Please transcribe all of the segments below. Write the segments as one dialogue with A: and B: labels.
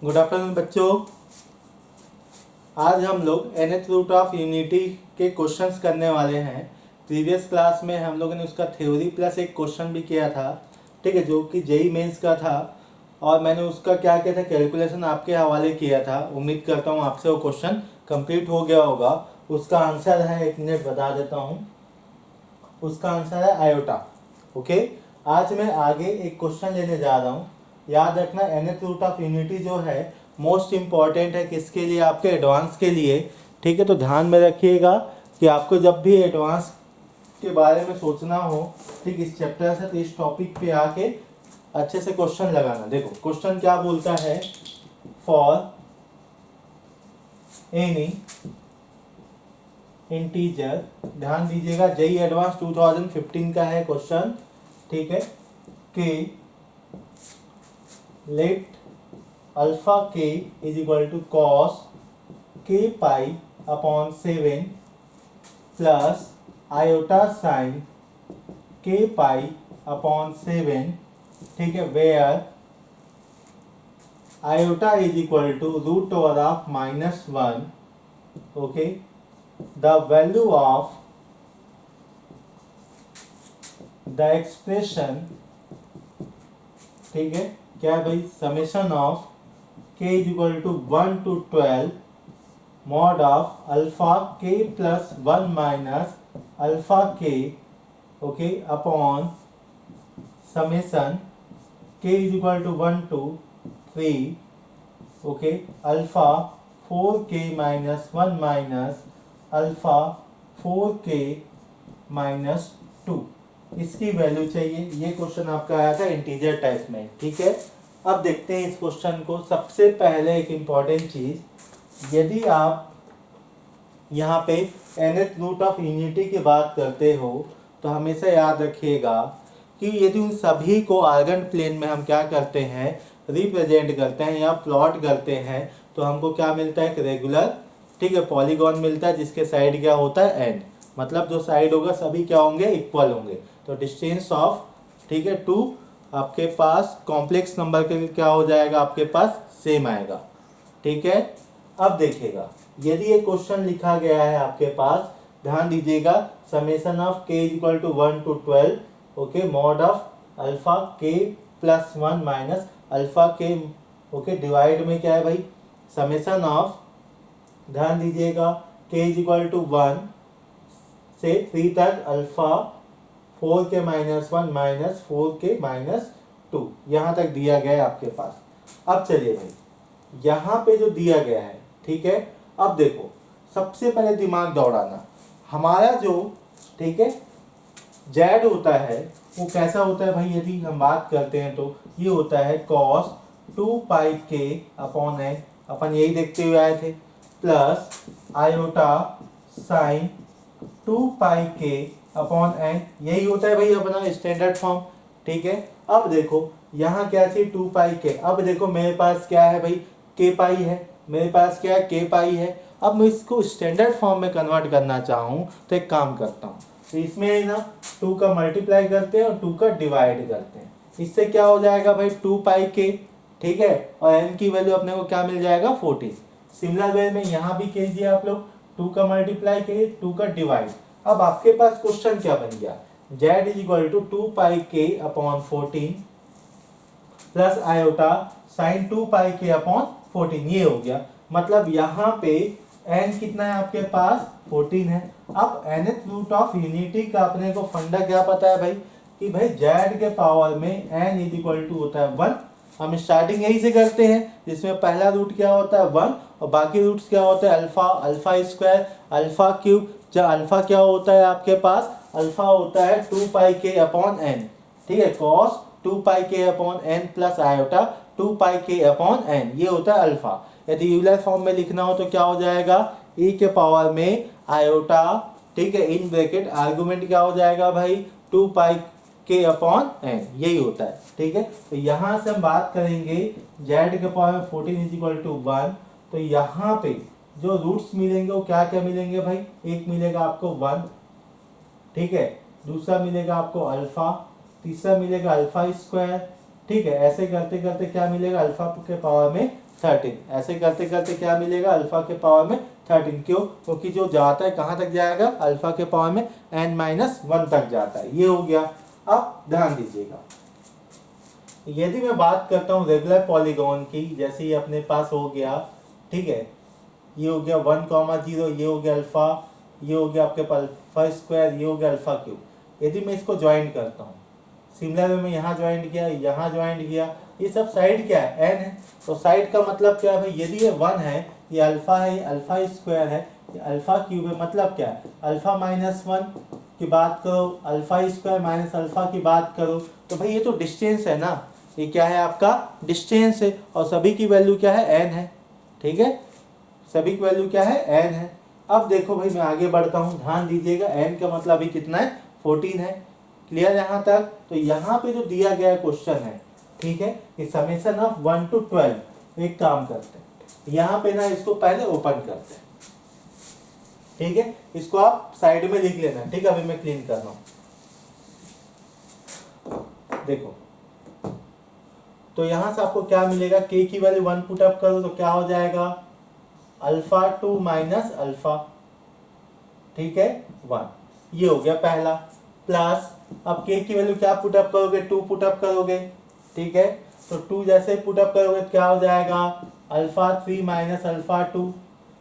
A: Good afternoon बच्चों। आज हम लोग nth रूट ऑफ यूनिटी के क्वेश्चंस करने वाले हैं। प्रीवियस क्लास में हम लोगों ने उसका थ्योरी प्लस एक क्वेश्चन भी किया था, ठीक है, जो कि जेई मेंस का था। और मैंने उसका क्या किया था, कैलकुलेशन आपके हवाले किया था। उम्मीद करता हूँ आपसे वो क्वेश्चन कंप्लीट हो गया होगा। उसका आंसर है, एक मिनट बता देता हूँ, उसका आंसर है आयोटा। ओके, आज मैं आगे एक क्वेश्चन लेने जा रहा हूँ। याद रखना, nth रूट ऑफ यूनिटी जो है मोस्ट इम्पॉर्टेंट है किसके लिए, आपके एडवांस के लिए। ठीक है, तो ध्यान में रखिएगा कि आपको जब भी एडवांस के बारे में सोचना हो, ठीक, इस चैप्टर से, तो इस टॉपिक पे आके अच्छे से क्वेश्चन लगाना। देखो क्वेश्चन क्या बोलता है, फॉर एनी इंटीजर, ध्यान दीजिएगा, जेई एडवांस 2015 का है क्वेश्चन, ठीक है, कि let alpha k is equal to cos k pi upon 7 plus iota sine k pi upon 7, ठीक है, where iota is equal to root over of -1। Okay, the value of the expression, ठीक है, क्या है भाई, summation of k is equal to 1 to 12 mod of alpha k plus 1 minus alpha k, okay, upon summation k is equal to 1 to 3, okay, alpha 4k minus 1 minus alpha 4k minus 2, इसकी value चाहिए। ये question आपका आया था integer type में, ठीक है। अब देखते हैं इस क्वेश्चन को। सबसे पहले एक इम्पॉर्टेंट चीज, यदि आप यहाँ पे nth रूट ऑफ यूनिटी की बात करते हो तो हमेशा याद रखिएगा कि यदि उन सभी को आर्गन प्लेन में हम क्या करते हैं, रिप्रेजेंट करते हैं या प्लॉट करते हैं, तो हमको क्या मिलता है, एक रेगुलर, ठीक है, पॉलीगॉन मिलता है, जिसके साइड क्या होता है, एंड, मतलब जो साइड होगा सभी क्या होंगे, इक्वल होंगे। तो डिस्टेंस ऑफ, ठीक है, 2 आपके पास कॉम्प्लेक्स नंबर के लिए क्या हो जाएगा, आपके पास सेम आएगा, ठीक है। अब देखिएगा, यदि ये क्वेश्चन लिखा गया है आपके पास, ध्यान दीजिएगा, summation of k is equal to 1 to 12, okay, mod of alpha k plus 1 minus alpha k, okay, divide में क्या है भाई, समेशन ऑफ, ध्यान दीजिएगा, k इज इक्वल टू 1 से 3 तक alpha 4k minus 1 minus 4k minus 2, यहाँ तक दिया गया है आपके पास। अब चलिए भाई, यहाँ पे जो दिया गया है, ठीक है, अब देखो, सबसे पहले दिमाग दौड़ाना, हमारा जो, ठीक है, जेड होता है वो कैसा होता है भाई, यदि हम बात करते हैं तो ये होता है cos 2 pi k upon n, अपन यही देखते हुए आए थे, plus iota sine 2 pi k upon n, यही होता है भाई अपना स्टैंडर्ड फॉर्म, ठीक है। अब देखो यहाँ क्या थी, 2 पाई k, अब देखो मेरे पास क्या है भाई, k पाई है, मेरे पास क्या है, k पाई है। अब मैं इसको स्टैंडर्ड फॉर्म में कन्वर्ट करना चाहूँ तो एक काम करता हूँ, तो इसमें ना 2 का मल्टीप्लाई करते हैं और 2 का डिवाइड करते हैं, इससे क्या हो जाएगा भाई, 2 पाई k, ठीक है, और n की वैल्यू अपने को क्या मिल जाएगा, 14। सिमिलर वे में यहाँ भी कीजिए आप लोग, 2 का मल्टीप्लाई करिए, 2 का डिवाइड। अब आपके पास क्वेश्चन क्या बन गया, z is equal to 2 pi k upon 14 plus iota sine 2 pi k upon 14, ये हो गया। मतलब यहाँ पे n कितना है आपके पास, 14 है। अब nth रूट ऑफ यूनिटी का अपने को फंडा क्या पता है भाई, कि भाई z के पावर में n इज इक्वल टू होता है 1। हम स्टार्टिंग यही से करते हैं, जिसमें पहला रूट क्या होता है, 1, और बाकी रूट्स क्या होता है, alpha, alpha square, alpha cube. जब अल्फा क्या होता है आपके पास, अल्फा होता है 2 पाई k अपॉन n, ठीक है, cos 2 pi k upon n plus iota 2 pi k upon n, ये होता है अल्फा। यदि यूलर फॉर्म में लिखना हो तो क्या हो जाएगा, e के पावर में आयोटा, ठीक है, इन ब्रैकेट आर्गुमेंट क्या हो जाएगा भाई, 2 पाई k अपॉन n, यही होता है, ठीक है। तो यहाँ से हम बात करेंगे z के पावर में 14 इज इक्वल टू 1, तो यहाँ पे जो रूट्स मिलेंगे वो क्या क्या मिलेंगे भाई, एक मिलेगा आपको 1, ठीक है, दूसरा मिलेगा आपको अल्फा, तीसरा मिलेगा अल्फा स्क्वायर, ठीक है, ऐसे करते करते क्या मिलेगा, अल्फा के पावर में 13। ऐसे करते करते क्या मिलेगा, अल्फा के पावर में 13। क्यों? क्योंकि जो जाता है कहाँ तक जाएगा, अल्फा के पावर में n-1 तक जाता है। ये हो गया। अब ध्यान दीजिएगा, यदि मैं बात करता हूँ रेगुलर पॉलीगॉन की, जैसे ये अपने पास हो गया, ठीक है, ये हो गया 1,0, ये हो गया अल्फा, ये हो गया आपके पास अल्फा स्क्वायर, ये हो गया अल्फा क्यूब। यदि मैं इसको ज्वाइन करता हूँ, सिमिलर वे में यहाँ ज्वाइंट किया, यहाँ ज्वाइंट किया, ये सब साइड क्या है, n है। तो साइड का मतलब क्या है भाई, यदि ये 1 है, ये अल्फा है, ये अल्फा स्क्वायर है, ये अल्फा क्यूब है, मतलब क्या है, अल्फा-1 की बात करो, अल्फा स्क्वायर माइनस अल्फा की बात करो, तो भाई ये तो डिस्टेंस है ना, ये क्या है आपका डिस्टेंस है, और सभी की वैल्यू क्या है, n है। ठीक है, सभी की वैल्यू क्या है, n है। अब देखो भाई मैं आगे बढ़ता हूँ, ध्यान दीजिएगा, n का मतलब अभी कितना है, 14 है। क्लियर यहाँ तक? तो यहाँ पे जो दिया गया क्वेश्चन है, ठीक है, कि समेशन ऑफ 1 to 12, एक काम करते हैं, यहाँ पे ना इसको पहले ओपन करते हैं, ठीक है, इसको आप साइड में लिख लेना, ठीक है, अभी मैं क्लीन कर रहा हूँ। देखो, तो यहाँ से आपको क्या मिलेगा, k की वैल्यू 1 पुट अप करो तो क्या हो जाएगा, अल्फा 2 माइनस अल्फा, ठीक है, 1, ये हो गया पहला। प्लस अब k की वैल्यू क्या पुट अप करोगे, 2 पुट अप करोगे, ठीक है, तो 2 जैसे पुट अप करोगे तो क्या हो जाएगा, अल्फा 3 माइनस अल्फा 2।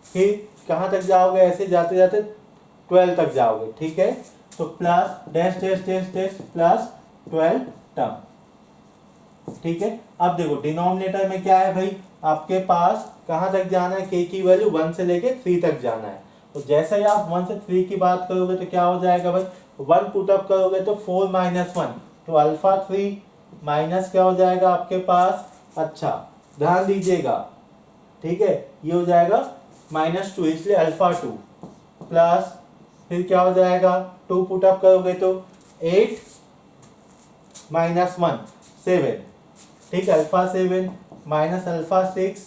A: फिर कहाँ तक जाओगे, ऐसे जाते जाते 12 तक जाओगे, ठीक है, तो plus dash dash dash dash plus 12 term, ठीक है। अब देखो डिनोमिनेटर में क्या है भाई, आपके पास कहाँ तक जाना है, k की वैल्यू 1 से लेके 3 तक जाना है। तो जैसे ही आप 1 से 3 की बात करोगे तो क्या हो जाएगा भाई, 1 पुट अप करोगे तो 4 माइनस 1, तो अल्फा 3 माइनस क्या हो जाएगा आपके पास, अच्छा ध्यान दीजिएगा, ठीक है, ये हो जाएगा -2, इसलिए अल्फा 2 प्लस फिर क्या हो जाएगा, 2 पुट अप करोगे तो 8 माइनस 1 7, ठीक है, alpha 7 minus alpha 6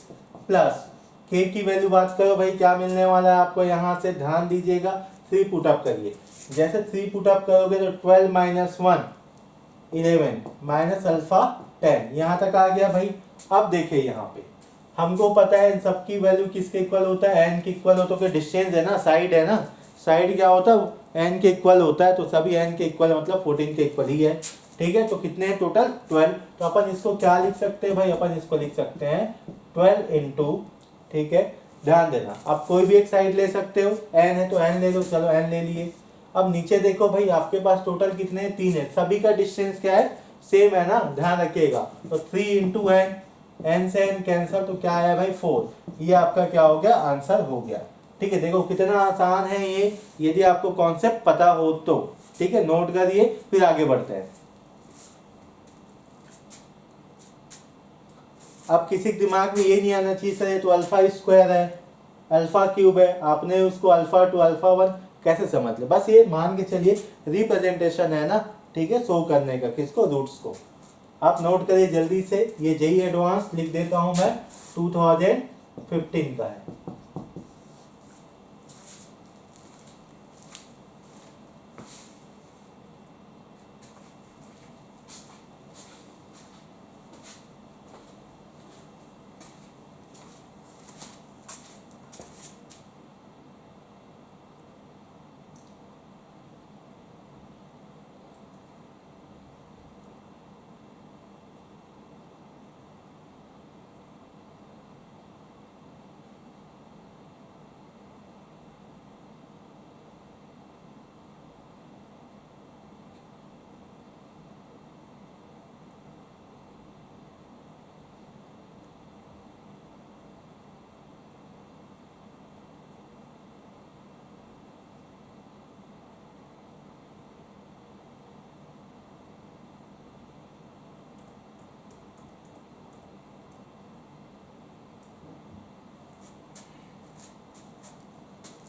A: plus k की वैल्यू बात करो भाई, क्या मिलने वाला है आपको, यहाँ से ध्यान दीजिएगा, 3 पुट अप करिए। जैसे 3 पुट अप करोगे तो 12 माइनस 1 11 माइनस अल्फा 10, यहाँ तक आ गया भाई। अब देखिए यहाँ पे हमको पता है इन सबकी वैल्यू किसके इक्वल होता है, n के इक्वल होता है, डिस्टेंस है ना, साइड है ना, साइड क्या होता है, n के इक्वल होता है, तो सभी n के इक्वल मतलब 14 के इक्वल ही है, ठीक है। तो कितने हैं टोटल, 12। तो अपन इसको क्या लिख सकते हैं भाई, अपन इसको लिख सकते हैं 12 इंटू, ठीक है, ध्यान देना, आप कोई भी एक साइड ले सकते हो, n है तो n ले लो, चलो n ले लिए। अब नीचे देखो भाई, आपके पास टोटल कितने हैं, 3 है, सभी का डिस्टेंस क्या है, सेम है ना, ध्यान रखिएगा। तो 3 इंटू n, n से n कैंसिल, तो क्या आया भाई 4, ये आपका क्या हो गया, आंसर हो गया, ठीक है। देखो कितना आसान है ये, यदि आपको कॉन्सेप्ट पता हो तो, ठीक है, नोट करिए, फिर आगे बढ़ते हैं। अब किसी के दिमाग में ये नहीं आना चाहिए सर ये तो अल्फा स्क्वायर है, अल्फा क्यूब है, आपने उसको अल्फा 2 अल्फा 1 कैसे समझ ले, बस ये मान के चलिए रिप्रेजेंटेशन है ना, ठीक है, शो करने का, किसको, रूट्स को। आप नोट करिए जल्दी से, ये जेईई एडवांस लिख देता हूं मैं, 2015 का है।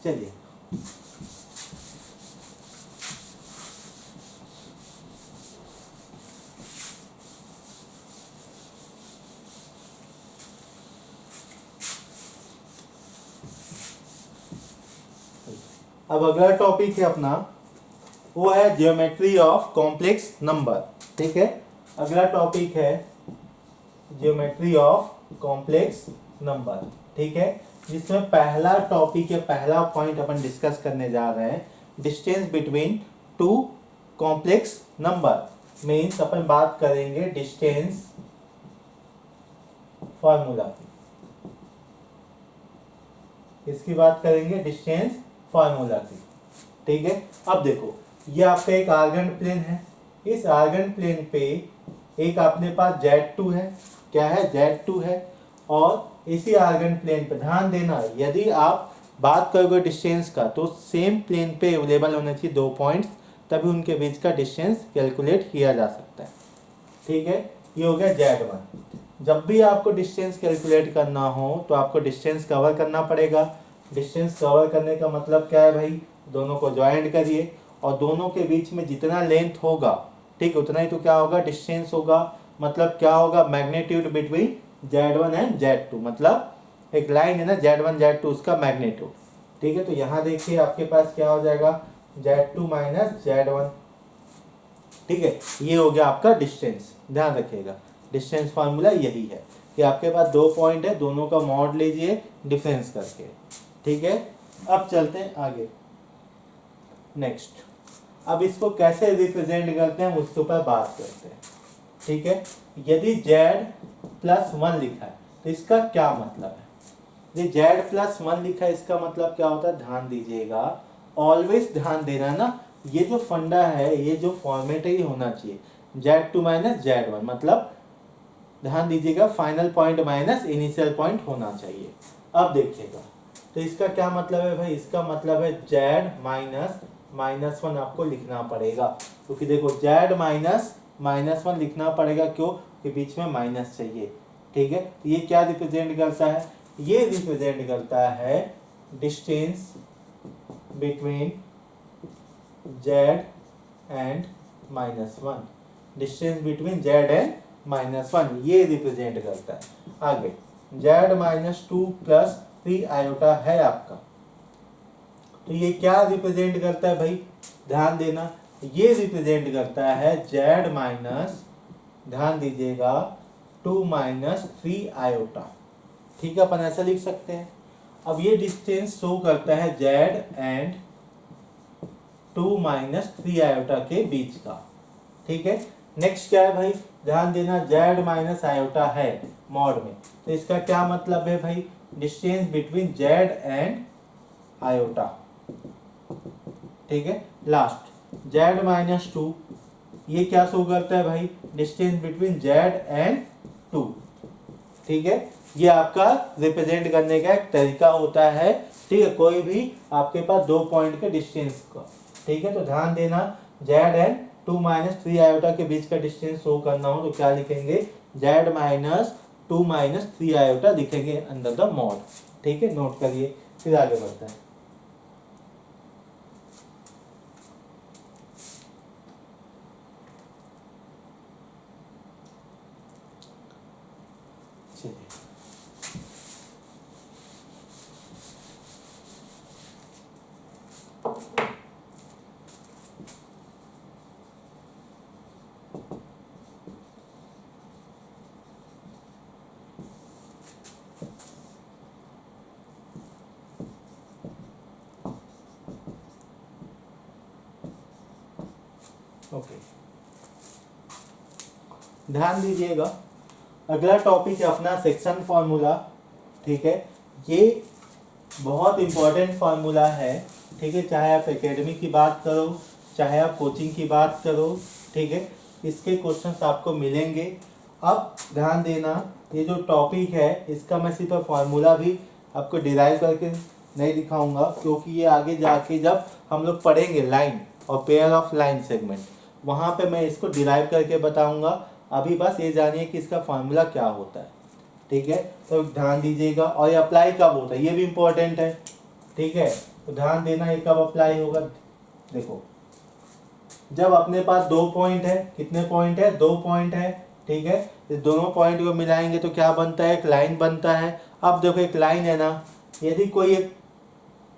A: चलिए अब अगला टॉपिक है अपना, वो है ज्योमेट्री ऑफ कॉम्प्लेक्स नंबर, ठीक है। अगला टॉपिक है ज्योमेट्री ऑफ कॉम्प्लेक्स नंबर, ठीक है। जिसमें पहला टॉपिक या पहला पॉइंट अपन डिस्कस करने जा रहे हैं, distance between two complex number. Means अपन बात करेंगे डिस्टेंस फॉर्मूला की, इसकी बात करेंगे डिस्टेंस फॉर्मूला की, ठीक है। अब देखो, ये आपका एक आर्गन प्लेन है, इस आर्गन प्लेन पे एक अपने पास Z2 है, क्या है, Z2 है। और इसी आर्गन प्लेन पे ध्यान देना, यदि आप बात करोगे डिस्टेंस का तो सेम प्लेन पे अवेलेबल होने चाहिए दो पॉइंट्स, तभी उनके बीच का डिस्टेंस कैलकुलेट किया जा सकता है, ठीक है। ये हो गया Z1। जब भी आपको डिस्टेंस कैलकुलेट करना हो तो आपको डिस्टेंस कवर करना पड़ेगा। डिस्टेंस कवर करने का मतलब क्या है भाई, दोनों को ज्वाइंट करिए और दोनों के बीच में जितना लेंथ होगा, ठीक, उतना ही तो क्या होगा, डिस्टेंस होगा। मतलब क्या होगा, magnitude between Z1 and Z2, मतलब एक लाइन है ना Z1 Z2, उसका मैग्नीट्यूड, ठीक है। तो यहाँ देखिए आपके पास क्या हो जाएगा, Z2 माइनस Z1, ठीक है। ये हो गया आपका डिस्टेंस। ध्यान रखिएगा डिस्टेंस फार्मूला यही है कि आपके पास दो पॉइंट है, दोनों का मॉड लीजिए डिफरेंस करके, ठीक है। अब चलते हैं आगे, नेक्स्ट। अब इसको कैसे रिप्रेजेंट करते हैं उसके ऊपर बात करते हैं, ठीक है। यदि Z+1 लिखा है तो इसका क्या मतलब है, यदि Z+1 लिखा है इसका मतलब क्या होता है, ध्यान दीजिएगा, ऑलवेज ध्यान देना ना, ये जो फंडा है, ये जो फॉर्मेट है, ये होना चाहिए Z2 माइनस Z1, मतलब ध्यान दीजिएगा final point minus initial point होना चाहिए। अब देखिएगा, तो इसका क्या मतलब है भाई, इसका मतलब है Z-1 आपको लिखना पड़ेगा, क्योंकि देखो Z-1 लिखना पड़ेगा, क्यों कि बीच में माइनस चाहिए, ठीक है। ये क्या रिप्रेजेंट करता है, ये रिप्रेजेंट करता है distance between Z and -1, distance between Z and -1 ये रिप्रेजेंट करता है। आगे Z-2 + 3 आयोटा है आपका, तो ये क्या रिप्रेजेंट करता है भाई, ध्यान देना, ये रिप्रेजेंट करता है Z-, ध्यान दीजिएगा, 2 - 3 आयोटा, ठीक है। अपन ऐसा लिख सकते हैं। अब ये डिस्टेंस शो करता है Z एंड 2 - 3 आयोटा के बीच का, ठीक है। नेक्स्ट क्या है भाई, ध्यान देना, Z- आयोटा है मॉड में, तो इसका क्या मतलब है भाई, distance between Z and iota, ठीक है। लास्ट Z-2, ये क्या शो करता है भाई, डिस्टेंस बिटवीन Z एंड 2, ठीक है। ये आपका रिप्रेजेंट करने का एक तरीका होता है, ठीक है, कोई भी आपके पास दो पॉइंट के डिस्टेंस का, ठीक है। तो ध्यान देना, Z एंड 2 - 3 आयोटा के बीच का डिस्टेंस शो करना हो तो क्या लिखेंगे, Z-2 - 3 आयोटा लिखेंगे अंडर द मॉड, ठीक है। नोट करिए, फिर आगे बढ़ते हैं। ओके, ध्यान दीजिएगा, अगला टॉपिक है अपना सेक्शन फार्मूला, ठीक है। ये बहुत इंपॉर्टेंट फार्मूला है, ठीक है, चाहे आप एकेडमी की बात करो, चाहे आप कोचिंग की बात करो, ठीक है, इसके क्वेश्चंस आपको मिलेंगे। अब ध्यान देना, ये जो टॉपिक है इसका मैं सिर्फ फार्मूला भी आपको डिराइव करके नहीं दिखाऊंगा, क्योंकि ये आगे जाके जब हम लोग पढ़ेंगे लाइन और पेयर ऑफ लाइन सेगमेंट, वहाँ पे मैं इसको डिराइव करके बताऊंगा। अभी बस ये जानिए कि इसका फार्मूला क्या होता है, ठीक है। तो ध्यान दीजिएगा, और ये अप्लाई कब होता है ये भी इम्पोर्टेंट है, ठीक है। तो ध्यान देना, ये कब अप्लाई होगा, देखो जब अपने पास दो पॉइंट है, कितने पॉइंट है, दो पॉइंट है, ठीक है। इस दोनों पॉइंट को मिलाएंगे तो क्या बनता है, एक लाइन बनता है। अब देखो एक लाइन है ना, यदि कोई एक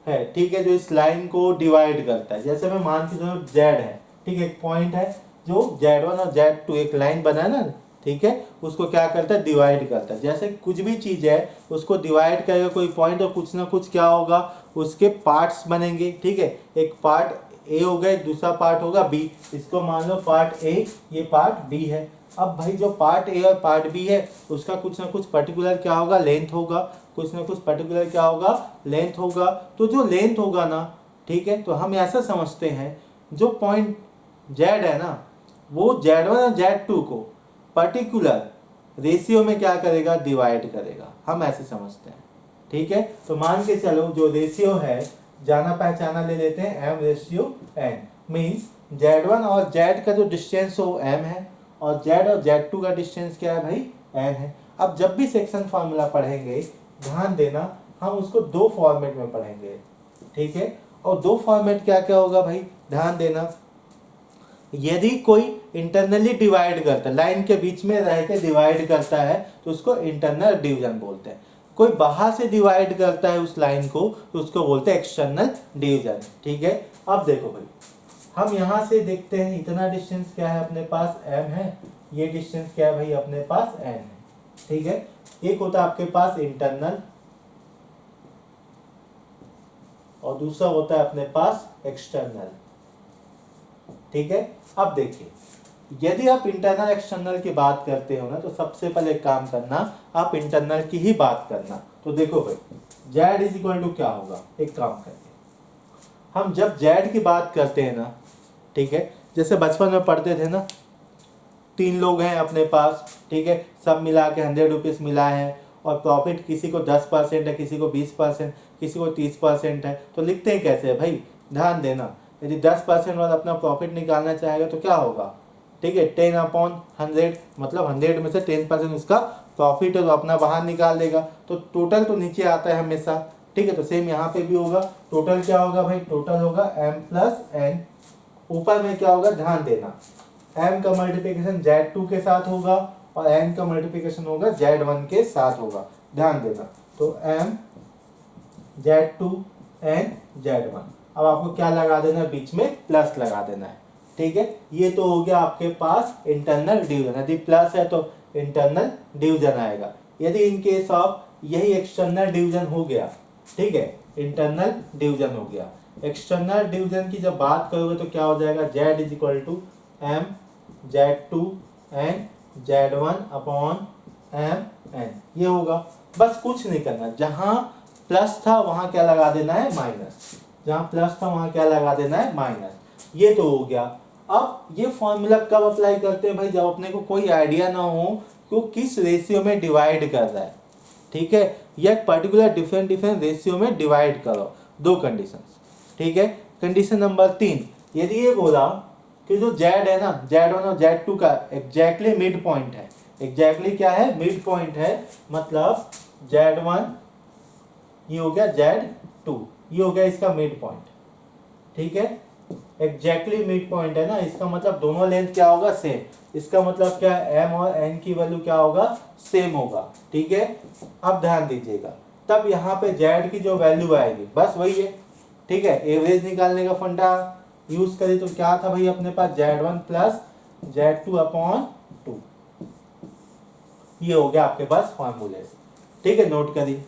A: है, ठीक है, जो इस लाइन को डिवाइड करता है, जैसे मैं मान के चलो Z है, ठीक है, एक पॉइंट है जो Z1 और Z2 एक लाइन बना है ना, ठीक है, उसको क्या करता है, डिवाइड करता है। जैसे कुछ भी चीज़ है उसको डिवाइड करेगा कोई पॉइंट, और कुछ ना कुछ क्या होगा, उसके पार्ट्स बनेंगे। ठीक है, एक पार्ट ए हो गया, दूसरा पार्ट होगा बी। इसको मान लो पार्ट ए, ये पार्ट बी है। अब भाई जो पार्ट ए और पार्ट बी है उसका कुछ ना कुछ पर्टिकुलर क्या होगा, लेंथ होगा, कुछ ना कुछ पर्टिकुलर क्या होगा, लेंथ होगा। तो जो लेंथ होगा ना, ठीक है, तो हम ऐसा समझते हैं जो पॉइंट जेड है ना, वो जेड वन और जेड टू को पर्टिकुलर रेशियो में क्या करेगा, डिवाइड करेगा। हम ऐसे समझते हैं। ठीक है, तो मान के चलो जो रेशियो है, जाना पहचाना ले लेते हैं, m ratio n. Means z one और जेड का जो डिस्टेंस हो एम है, और जेड टू का डिस्टेंस क्या है भाई, एन है। अब जब भी सेक्शन फार्मूला पढ़ेंगे, ध्यान देना, हम उसको दो फॉर्मेट में पढ़ेंगे। ठीक है, और दो फॉर्मेट क्या क्या होगा भाई, ध्यान देना। यदि कोई इंटरनली डिवाइड करता है, लाइन के बीच में रह के डिवाइड करता है, तो उसको इंटरनल डिवीजन बोलते हैं। कोई बाहर से डिवाइड करता है उस लाइन को, तो उसको बोलते हैं एक्सटर्नल डिवीजन। ठीक है, अब देखो भाई, हम यहाँ से देखते हैं इतना डिस्टेंस क्या है अपने पास, m है। ये डिस्टेंस क्या है भाई, अपने पास n है। ठीक है, एक होता है आपके पास इंटरनल, और दूसरा होता है अपने पास एक्सटर्नल। ठीक है, अब देखिए, यदि आप इंटरनल एक्सटर्नल की बात करते हो ना, तो सबसे पहले एक काम करना, आप इंटरनल की ही बात करना। तो देखो भाई, z इज इक्वल टू क्या होगा, एक काम करके हम जब z की बात करते हैं ना, ठीक है, जैसे बचपन में पढ़ते थे ना, 3 लोग हैं अपने पास, ठीक है, सब मिला के 100 रुपीज़ मिला है, और प्रॉफिट किसी को 10% है, किसी को 20%, किसी को 30% है। तो लिखते हैं कैसे है भाई, ध्यान देना। यदि 10% वाला अपना प्रॉफिट निकालना चाहेगा तो क्या होगा, ठीक है, 10/100, मतलब 100 में से 10% उसका प्रॉफिट है, तो अपना बाहर निकाल देगा। तो टोटल तो नीचे आता है हमेशा। ठीक है, तो सेम यहाँ पे भी होगा। टोटल क्या होगा भाई, टोटल होगा m प्लस n। ऊपर में क्या होगा, ध्यान देना, m का मल्टीप्लिकेशन z2 के साथ होगा, और n का मल्टीप्लिकेशन होगा z1 के साथ होगा। ध्यान देना, तो m z2 n z1। अब आपको क्या लगा देना है, बीच में प्लस लगा देना है। ठीक है, ये तो हो गया आपके पास इंटरनल डिवीजन। यदि प्लस है तो इंटरनल डिवीजन आएगा। यदि इन केस ऑफ यही एक्सटर्नल डिवीजन हो गया, ठीक है, इंटरनल डिवीजन हो गया। एक्सटर्नल डिवीजन की जब बात करोगे तो क्या हो जाएगा, z is equal to m z2 n z1 upon m n, ये होगा। बस कुछ नहीं करना, जहां प्लस था वहां क्या लगा देना है, माइनस। जहां प्लस था वहां क्या लगा देना है, माइनस। ये तो हो गया। अब ये फॉर्मूला कब अप्लाई करते हैं भाई, जब अपने को कोई आइडिया ना हो कि वो किस रेशियो में डिवाइड कर रहा है। ठीक है, या एक पर्टिकुलर डिफरेंट रेशियो में डिवाइड करो। दो कंडीशंस। ठीक है, कंडीशन नंबर 3, यदि ये बोला कि जो z है ना, z1 और z2 का एग्जैक्टली मिड पॉइंट है। एग्जैक्टली क्या है, मिड पॉइंट है। मतलब z1 ये हो गया, z2 ये हो गया इसका मिड पॉइंट। ठीक है, एग्जैक्टली मिड पॉइंट है ना, इसका मतलब दोनों लेंथ क्या होगा, सेम। इसका मतलब क्या है, m और n की वैल्यू क्या होगा, सेम होगा। ठीक है, अब ध्यान दीजिएगा, तब यहाँ पे z की जो वैल्यू आएगी बस वही है। ठीक है, एवरेज निकालने का फंडा यूज करें तो क्या था भाई, अपने पास z1 प्लस z2 अपॉन 2। ये हो गया आपके पास फॉर्मूले। ठीक है, नोट करिए।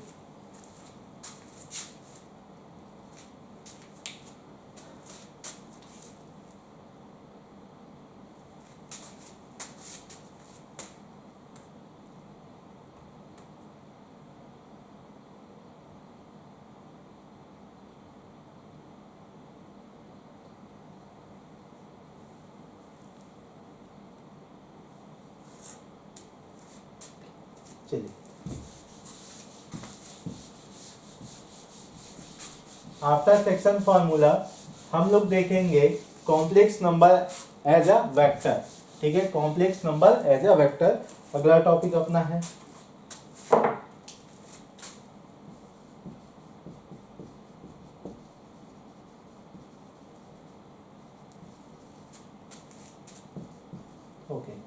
A: चलिए, आफ्टर सेक्शन फॉर्मूला हम लोग देखेंगे complex number as a vector. ठीक है, complex number as a vector अगला टॉपिक अपना है। ओके,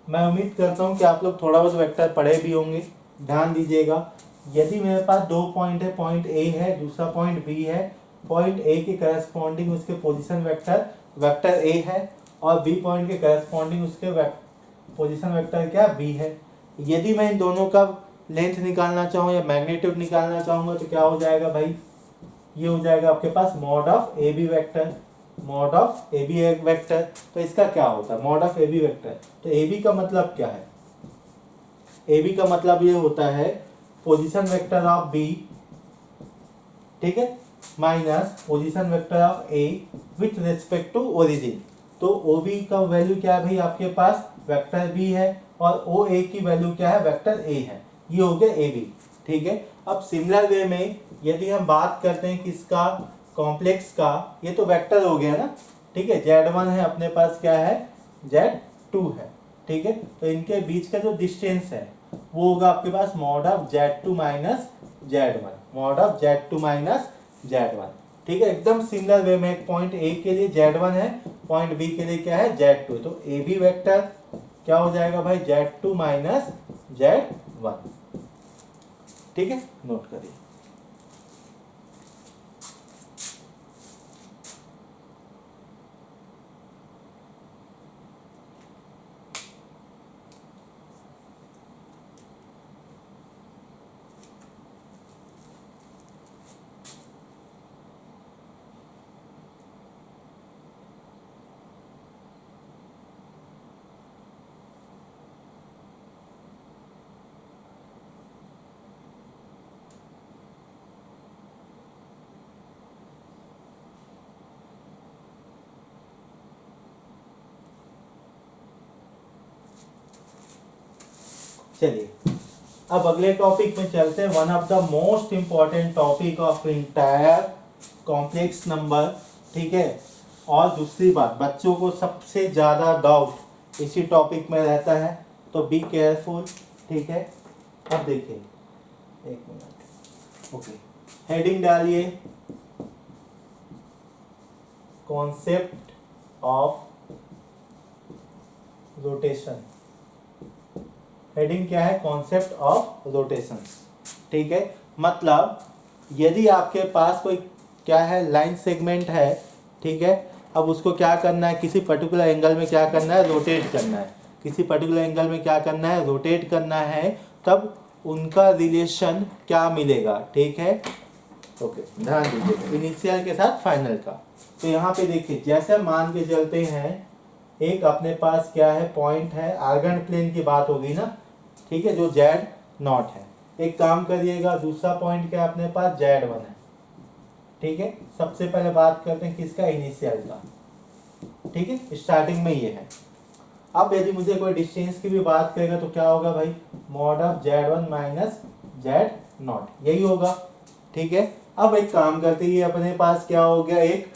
A: मैं उम्मीद करता हूं कि आप लोग थोड़ा बहुत वेक्टर पढ़े भी होंगे। ध्यान दीजिएगा, यदि मेरे पास दो पॉइंट है, पॉइंट ए है, दूसरा पॉइंट बी है, पॉइंट ए के करस्पॉन्डिंग उसके पोजीशन वेक्टर वेक्टर ए है, और बी पॉइंट के करस्पॉन्डिंग उसके पोजीशन वेक्टर क्या बी है। यदि मैं इन दोनों का लेंथ निकालना चाहूँ या मैग्नीट्यूड निकालना चाहूँगा तो क्या हो जाएगा भाई, ये हो जाएगा आपके पास mod of A B vector, mod of A B vector. तो इसका क्या होता है mod of A B vector, तो ए बी का मतलब क्या है, ए बी का मतलब ये होता है पोजीशन वेक्टर ऑफ बी, ठीक है, minus position vector of A with respect to origin. तो ओ बी का वैल्यू क्या है भाई आपके पास वेक्टर बी है, और ओ ए की वैल्यू क्या है वेक्टर ए है। ये हो गया ए बी, ठीक है। अब सिमिलर वे में यदि हम बात करते हैं किसका, कॉम्प्लेक्स का, ये तो वेक्टर हो गया ना, ठीक है, Z1 है अपने पास, क्या है Z2 है, ठीक है। तो इनके बीच का जो डिस्टेंस है वो होगा आपके पास mod of Z2 minus Z1, mod of Z2 minus Z1, ठीक है। एकदम सिमिलर वे में एक पॉइंट ए के लिए Z1 है, पॉइंट बी के लिए क्या है Z2, तो ए बी वेक्टर क्या हो जाएगा भाई Z2 माइनस Z1, ठीक है, नोट करिए। चलिए अब अगले टॉपिक में चलते हैं, one of the most important topic of entire complex number, ठीक है। और दूसरी बात, बच्चों को सबसे ज़्यादा डाउट इसी टॉपिक में रहता है, तो बी केयरफुल, ठीक है। अब देखिए एक मिनट, ओके, हेडिंग डालिए कॉन्सेप्ट ऑफ रोटेशन। हेडिंग क्या है, कॉन्सेप्ट ऑफ रोटेशन, ठीक है। मतलब यदि आपके पास कोई क्या है लाइन सेगमेंट है, ठीक है, अब उसको क्या करना है, किसी पर्टिकुलर एंगल में क्या करना है, रोटेट करना है, किसी पर्टिकुलर एंगल में क्या करना है, रोटेट करना है, तब उनका रिलेशन क्या मिलेगा, ठीक है। ओके, ध्यान दीजिए इनिशियल के साथ फाइनल का। तो यहाँ पे देखिए जैसे मान के चलते हैं, एक अपने पास क्या है पॉइंट है, आर्गन प्लेन की बात होगी ना, ठीक है, जो Z0 है। एक काम करिएगा, दूसरा पॉइंट क्या अपने पास Z1 है, ठीक है। सबसे पहले बात करते हैं किसका, इनिशियल का, ठीक है, स्टार्टिंग में ये है। अब यदि मुझे कोई डिस्टेंस की भी बात करेगा तो क्या होगा भाई, mod of Z1 minus Z0, यही होगा, ठीक है। अब एक काम करते हैं, ये अपने पास क्या हो गया, एक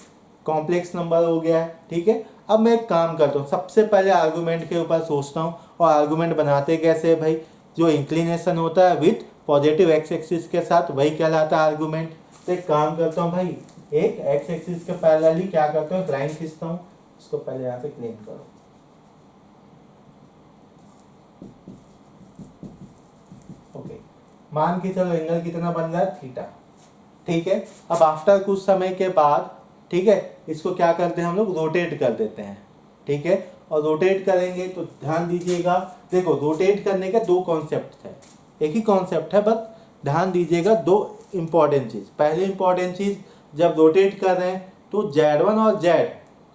A: कॉम्प्लेक्स नंबर हो गया है, ठीक है। अब मैं एक काम करता हूँ, सबसे पहले आर्गूमेंट के ऊपर सोचता हूँ, और आर्गूमेंट बनाते कैसे है भाई, जो इंक्लिनेशन होता है विथ पॉजिटिव एक्स एक्सिस के साथ, वही कहलाता है आर्गूमेंट। तो एक काम करता हूँ भाई, एक एक्स एक्सिस के पैरेलली क्या करता हूँ, लाइन खींचता हूँ, इसको पहले यहाँ से क्लीन करो, ओके। मान के चलो एंगल कितना बन रहा है, थीटा, ठीक है। अब आफ्टर कुछ समय के बाद, ठीक है, इसको क्या करते हैं हम लोग, रोटेट कर देते हैं, ठीक है। और रोटेट करेंगे तो ध्यान दीजिएगा, देखो रोटेट करने के दो कॉन्सेप्ट है, एक ही कॉन्सेप्ट है, बट ध्यान दीजिएगा दो इंपॉर्टेंट चीज। पहले इंपॉर्टेंट चीज, जब रोटेट कर रहे हैं तो Z1 और Z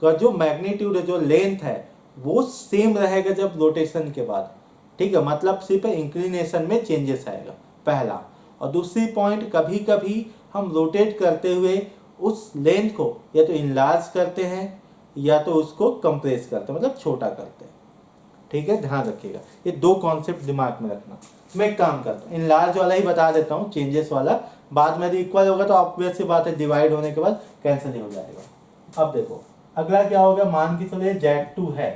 A: का जो मैग्नीट्यूड है, जो लेंथ है, वो सेम रहेगा जब रोटेशन के बाद, ठीक है। मतलब सिर्फ इंक्लिनेशन में चेंजेस आएगा, पहला। और दूसरी पॉइंट, कभी कभी हम रोटेट करते हुए उस लेंथ को या तो इनलार्ज करते हैं या तो उसको कंप्रेस करते हैं, मतलब छोटा करते हैं, ठीक है, ध्यान रखिएगा, ये दो कॉन्सेप्ट दिमाग में रखना। मैं एक काम करता हूँ, इनलार्ज वाला ही बता देता हूँ, चेंजेस वाला बाद में इक्वल होगा तो ऑब्वियस सी बात है, डिवाइड होने के बाद कैंसिल हो जाएगा। अब देखो अगला क्या होगा, मान के चलिए Z2 है,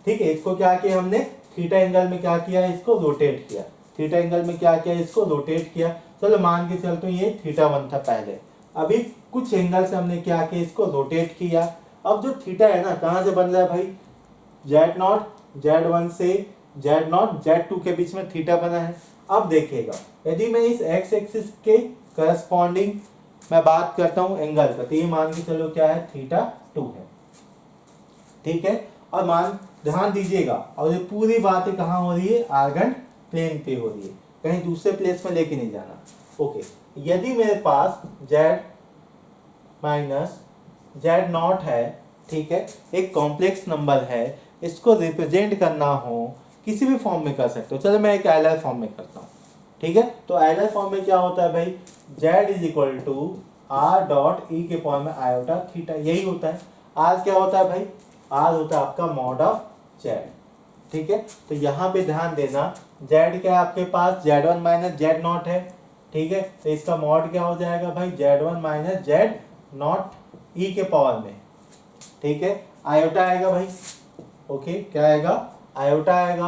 A: ठीक है, इसको क्या किया हमने, थीटा एंगल में क्या किया, इसको रोटेट किया, थीटा एंगल में क्या किया, इसको रोटेट किया। चलो मान के चलते हैं ये θ1 था पहले, अभी कुछ एंगल से हमने क्या किया, इसको रोटेट किया। अब जो थीटा है ना, कहाँ से बन रहा है भाई, Z0 Z1 से Z0 Z2 के बीच में थीटा बना है। अब देखिएगा, यदि मैं इस एक्स एक्सिस के करस्पॉन्डिंग मैं बात करता हूँ एंगल का, तो ये मान के चलो क्या है, θ2 है, ठीक है। और मान ध्यान दीजिएगा, और ये पूरी बातें कहाँ हो रही है, आर्गन प्लेन पे हो रही है, कहीं दूसरे प्लेस में लेके नहीं जाना। ओके, यदि मेरे पास z माइनस जेड नॉट है, ठीक है, एक कॉम्प्लेक्स नंबर है, इसको रिप्रेजेंट करना हो किसी भी फॉर्म में कर सकते हो। चलो मैं एक आइलर फॉर्म में करता हूँ, ठीक है। तो आइलर फॉर्म में क्या होता है भाई, z is equal to r dot e के पावर में आयोटा थीटा, यही होता है। आर क्या होता है भाई, आर होता है आपका मॉड ऑफ z, ठीक है। तो यहाँ पे ध्यान देना, z क्या है आपके पास, z1 माइनस जेड नॉट है, ठीक है। तो इसका मॉड क्या हो जाएगा भाई, z1 माइनस जेड नॉट ई के पावर में, ठीक है, आयोटा आएगा भाई। ओके, क्या आएगा, आयोटा आएगा।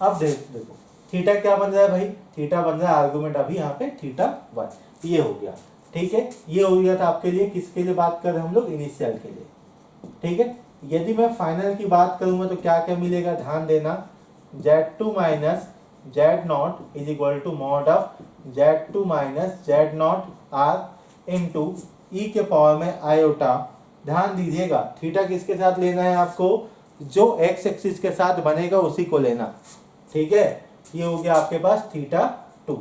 A: अब देखो थीटा क्या बन रहा है भाई, थीटा बन रहा है आर्गुमेंट अभी यहाँ पे थीटा 1, ये हो गया, ठीक है। ये हो गया था आपके लिए, किसके लिए बात कर रहे हैं हम लोग, इनिशियल के लिए, ठीक है। यदि मैं फाइनल की बात करूंगा तो क्या क्या मिलेगा, ध्यान देना, z2 minus Z not is equal to mod of z2 minus Z not R into E के पावर में आयोटा। ध्यान दीजिएगा, थीटा किसके साथ लेना है आपको, जो x एक्सिस के साथ बनेगा उसी को लेना, ठीक है। ये हो गया आपके पास थीटा 2।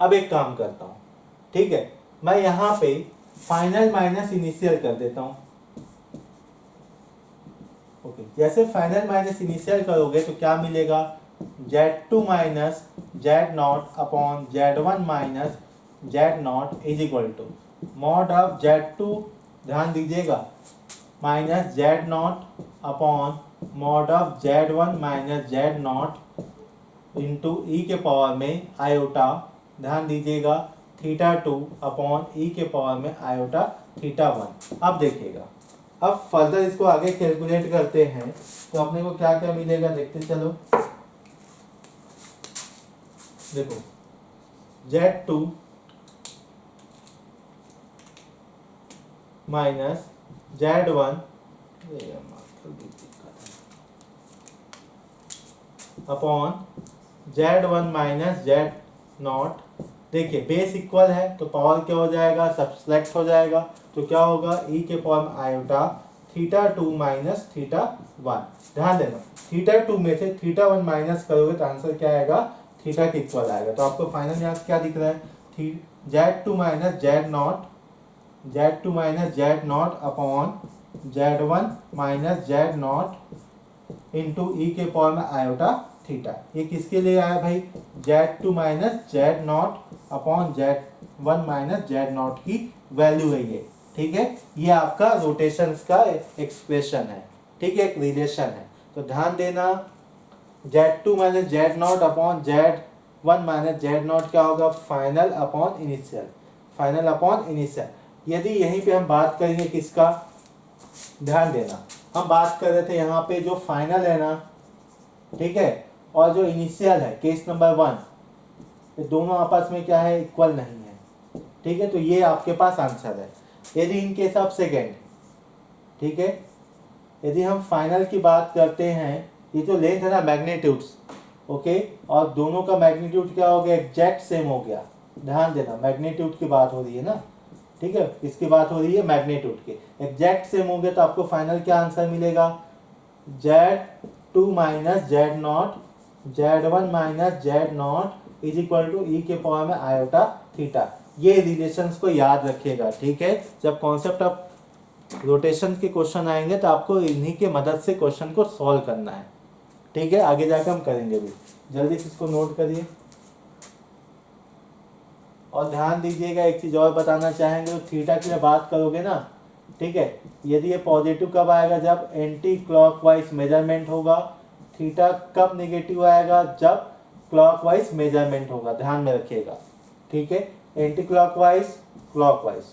A: अब एक काम करता हूं, ठीक है, मैं यहां पे फाइनल माइनस इनिशियल कर देता हूं। ओके, जैसे फाइनल माइनस इनिशियल करोगे तो क्या मिलेगा, z2 minus Z not upon z1 minus Z not is equal to mod of z2, ध्यान दीजिएगा, minus Z not upon mod of z1 minus Z not into E के power में iota, ध्यान दीजिएगा, थीटा 2 अपॉन ई के power में iota theta 1। अब देखिएगा, अब फर्दर इसको आगे कैलकुलेट करते हैं तो अपने को क्या क्या मिलेगा, देखते चलो। देखो z2 minus z1 upon z1 minus Z not, देखिए बेस इक्वल है तो पावर क्या हो जाएगा, सब्सट्रैक्ट हो जाएगा, तो क्या होगा, ई के पावर में आयोटा थीटा 2 माइनस थीटा 1। ध्यान देना, थीटा 2 में से थीटा 1 माइनस करोगे तो आंसर क्या आएगा, थीटा के इक्वल आएगा। तो आपको फाइनल यहाँ क्या दिख रहा है, z2 minus Z not, z2 minus Z not upon z1 minus Z not into E के पावर में आयोटा थीटा। ये किसके लिए आया भाई, z2 minus Z not upon z1 minus Z not की वैल्यू है ये, ठीक है। ये आपका रोटेशंस का एक्सप्रेशन है, ठीक है, एक रिलेशन है। तो ध्यान देना, z2 minus Z not upon z1 minus Z not क्या होगा, final upon initial, final upon initial. यदि यहीं पे हम बात करेंगे किसका, ध्यान देना, हम बात कर रहे थे यहाँ पे जो फाइनल है ना, ठीक है, और जो इनिशियल है केस नंबर 1, ये दोनों आपस में क्या है, इक्वल नहीं है, ठीक है। तो ये आपके पास आंसर है। यदि इन केस ऑफ सेकेंड, ठीक है, यदि हम फाइनल की बात करते हैं, ये जो लेंथ है ना मैग्नीट्यूड्स, ओके, और दोनों का मैग्नीट्यूड क्या हो गया, एग्जैक्ट सेम हो गया। ध्यान देना, मैग्नीट्यूड की बात हो रही है ना, ठीक है, किसकी बात हो रही है, मैग्नीट्यूड की, एग्जैक्ट सेम हो गया तो आपको फाइनल क्या आंसर मिलेगा, z2 minus Z not z1 minus Z not is equal to E के पावर में आयोटा थीटा। ये रिलेशंस को याद रखिएगा, ठीक है। जब कॉन्सेप्ट ऑफ रोटेशन के क्वेश्चन आएंगे तो आपको इन्हीं के मदद से क्वेश्चन को सॉल्व करना है, ठीक है। आगे जाकर हम करेंगे भी, जल्दी से इसको नोट करिए। और ध्यान दीजिएगा, एक चीज और बताना चाहेंगे, तो थीटा की बात करोगे ना, ठीक है, यदि ये पॉजिटिव कब आएगा, जब एंटी क्लॉकवाइज मेजरमेंट होगा। थीटा कब नेगेटिव आएगा, जब क्लॉकवाइज मेजरमेंट होगा, ध्यान में रखिएगा, ठीक है, एंटी क्लॉकवाइज, क्लॉकवाइज।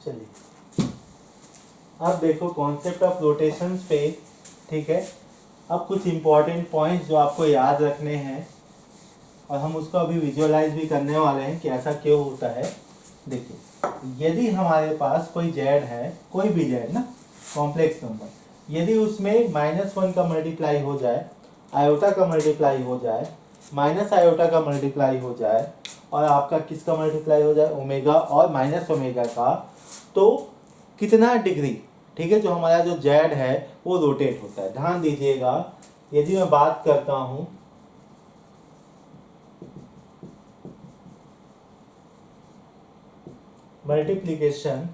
A: चलिए अब देखो कॉन्सेप्ट ऑफ रोटेशन पे, ठीक है। अब कुछ इंपॉर्टेंट पॉइंट्स जो आपको याद रखने हैं और हम उसको अभी विजुअलाइज भी करने वाले हैं कि ऐसा क्यों होता है। देखिए यदि हमारे पास कोई जेड है, कोई भी जेड ना, कॉम्प्लेक्स नंबर, यदि उसमें -1 का मल्टीप्लाई हो जाए, आयोटा का मल्टीप्लाई हो जाए, माइनस आयोटा का मल्टीप्लाई हो जाए और आपका किसका मल्टीप्लाई हो जाए, ओमेगा और माइनस ओमेगा का, तो कितना डिग्री, ठीक है, जो हमारा जो जेड है वो रोटेट होता है। ध्यान दीजिएगा, यदि मैं बात करता हूं multiplication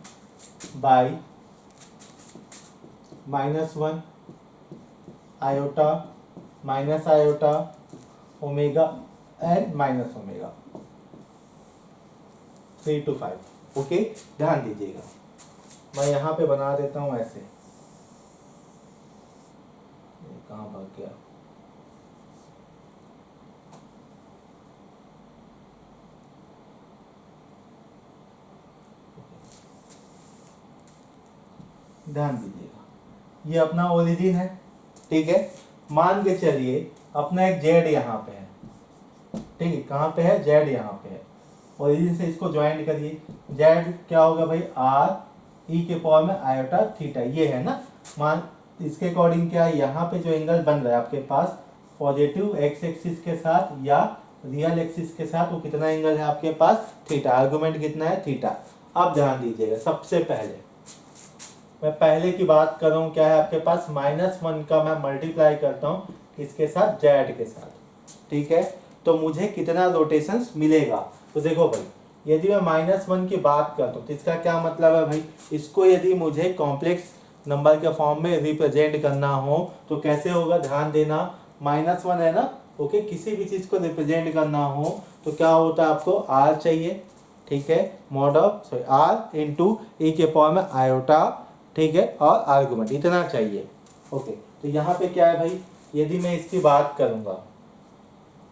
A: bye -1 iota minus iota omega and minus omega 3 to 5, okay. ध्यान दीजिएगा, मैं यहाँ पे बना देता हूँ ऐसे, कहाँ भाग गया, ध्यान दीजिएगा, ये अपना ओरिजिन है, ठीक है। मान के चलिए अपना एक जेड यहाँ पे है, ठीक है, कहाँ पे है, जेड यहाँ पे है, ओरिजिन से इसको ज्वाइन करिए, जेड क्या होगा भाई, आर ई के पावर में आयोटा थीटा, ये है ना। मान इसके अकॉर्डिंग क्या है, यहाँ पे जो एंगल बन रहा है आपके पास पॉजिटिव एक्स एक्सिस के साथ या रियल एक्सिस के साथ, वो कितना एंगल है आपके पास, थीटा, आर्गुमेंट कितना है, थीटा। अब ध्यान दीजिएगा, सबसे पहले मैं पहले की बात कर रहा हूँ, क्या है आपके पास, -1 का मैं मल्टीप्लाई करता हूँ किसके साथ, जेड के साथ, ठीक है। तो मुझे कितना रोटेशंस मिलेगा, तो देखो भाई, यदि मैं -1 की बात करता हूँ तो इसका क्या मतलब है भाई, इसको यदि मुझे कॉम्प्लेक्स नंबर के फॉर्म में रिप्रेजेंट करना हो तो कैसे होगा, ध्यान देना, -1 है ना, ओके। किसी भी चीज को रिप्रेजेंट करना हो तो क्या होता है, आपको आर चाहिए, ठीक है, mod of sorry R into E के पावर में आयोटा, ठीक है, और आर्गुमेंट इतना चाहिए, ओके। तो यहाँ पे क्या है भाई, यदि मैं इसकी बात करूंगा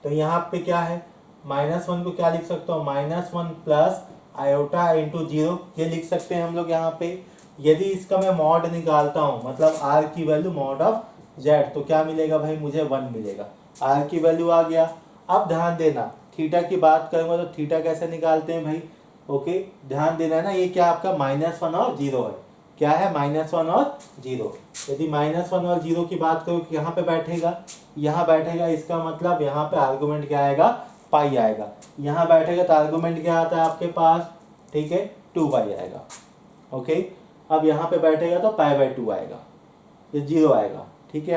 A: तो यहाँ पे क्या है, -1 को क्या लिख सकता हूँ, -1 प्लस आयोटा इंटू 0, ये लिख सकते हैं हम लोग यहाँ पे। यदि इसका मैं मॉड निकालता हूँ, मतलब आर की वैल्यू मॉड ऑफ जेड, तो क्या मिलेगा भाई, मुझे 1 मिलेगा, आर की वैल्यू आ गया। अब ध्यान देना, थीटा की बात करूंगा तो थीटा कैसे निकालते हैं भाई, ओके। ध्यान देना है ना, ये क्या आपका -1 और 0 है, क्या है, -1 और 0। यदि -1 और 0 की बात करो यहाँ पे बैठेगा, यहाँ बैठेगा, इसका मतलब यहाँ पे आर्गुमेंट क्या आएगा, पाई आएगा। यहाँ बैठेगा तो आर्गुमेंट क्या आता है आपके पास, ठीक है, 2 पाई आएगा, ओके। अब यहाँ पे बैठेगा तो π/2 आएगा, ये 0 आएगा, ठीक है।